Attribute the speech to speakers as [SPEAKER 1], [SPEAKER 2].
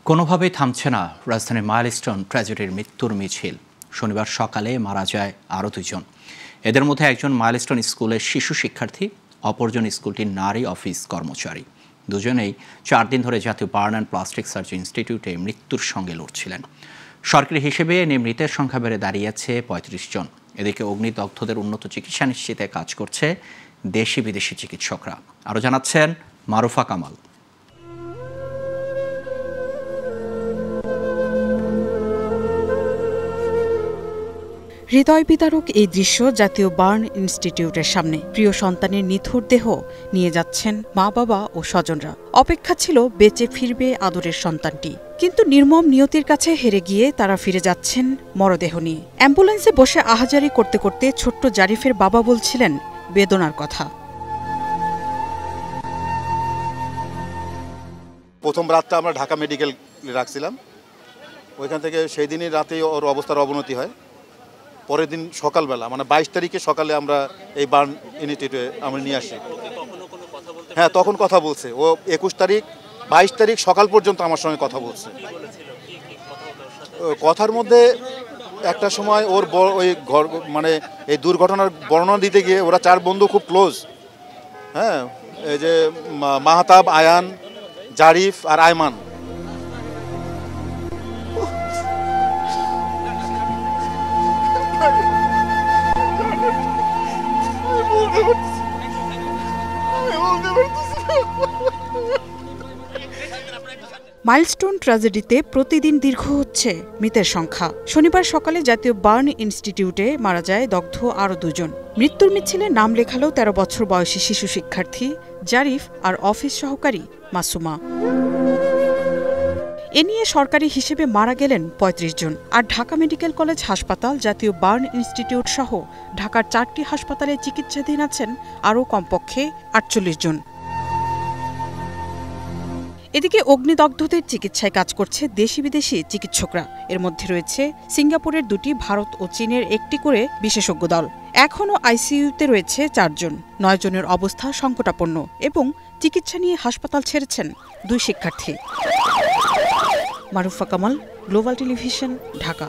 [SPEAKER 1] কোনোভাবেই থামছে না রাজধানীর মাইলস্টোন ট্র্যাজেডির মৃত্যুর মিছিল। শনিবার সকালে মারা যায় আরও দুজন। এদের মধ্যে একজন মাইলস্টোন স্কুলের শিশু শিক্ষার্থী, অপরজন স্কুলটির নারী অফিস কর্মচারী। দুজনেই 4 দিন ধরে জাতীয় বার্ন অ্যান্ড প্লাস্টিক সার্জারি ইনস্টিটিউটে মৃত্যুর সঙ্গে লড়ছিলেন। সরকারি হিসেবে মৃতের সংখ্যা বেড়ে দাঁড়িয়েছে 35 জন। এদিকে অগ্নিদগ্ধদের উন্নত চিকিৎসা নিশ্চিতে কাজ করছে দেশি বিদেশি চিকিৎসকরা। আরও জানাচ্ছেন মারুফা কামাল।
[SPEAKER 2] হৃদয় বিদারক এই দৃশ্য জাতীয় বার্ন ইনস্টিটিউটের সামনে। প্রিয় সন্তানের নিথর দেহ নিয়ে যাচ্ছেন মা বাবা ও স্বজনরা। অপেক্ষা ছিল বেঁচে ফিরবে আদরের সন্তানটি, কিন্তু নির্মম নিয়তির কাছে হেরে গিয়ে তারা ফিরে যাচ্ছেন মরদেহ নিয়ে। অ্যাম্বুলেন্সে বসে আহাজারি করতে করতে ছোট্ট জারিফের বাবা বলছিলেন বেদনার কথা।
[SPEAKER 3] প্রথম রাতটা আমরা ঢাকা মেডিকেল রাখছিলাম, ওইখান থেকে সেই দিনই রাতেই ওর অবস্থার অবনতি হয়। পরের দিন সকালবেলা মানে 22 তারিখে সকালে আমরা এই বার্ন ইনস্টিটিউটে আমরা নিয়ে আসি। হ্যাঁ, তখন কথা বলছে। ও 21 তারিখ 22 তারিখ সকাল পর্যন্ত আমার সঙ্গে কথা বলছে। কথার মধ্যে একটা সময় ওর ওই ঘর মানে এই দুর্ঘটনার বর্ণনা দিতে গিয়ে ওরা 4 বন্ধু খুব ক্লোজ। হ্যাঁ, এই যে মাহতাব, আয়ান, জারিফ আর আয়মান।
[SPEAKER 2] মাইলস্টোন ট্র্যাজেডিতে প্রতিদিন দীর্ঘ হচ্ছে মৃতের সংখ্যা। শনিবার সকালে জাতীয় বার্ন ইনস্টিটিউটে মারা যায় দগ্ধ আরও 2 জন। মৃত্যুর মিছিলে নাম লেখালো 13 বছর বয়সী শিশু শিক্ষার্থী জারিফ আর অফিস সহকারী মাসুমা। এ নিয়ে সরকারি হিসেবে মারা গেলেন 35 জন। আর ঢাকা মেডিকেল কলেজ হাসপাতাল, জাতীয় বার্ন ইনস্টিটিউট সহ ঢাকার 4টি হাসপাতালে চিকিৎসাধীন আছেন আরও কমপক্ষে 48 জন। এদিকে অগ্নিদগ্ধদের চিকিৎসায় কাজ করছে দেশি বিদেশি চিকিৎসকরা। এর মধ্যে রয়েছে সিঙ্গাপুরের 2টি, ভারত ও চীনের 1টি করে বিশেষজ্ঞ দল। এখনও আইসিইউতে রয়েছে 4 জন। 9 জনের অবস্থা সংকটাপন্ন এবং চিকিৎসা নিয়ে হাসপাতাল ছেড়েছেন 2 শিক্ষার্থী। Marufa Kamal, global television, Dhaka.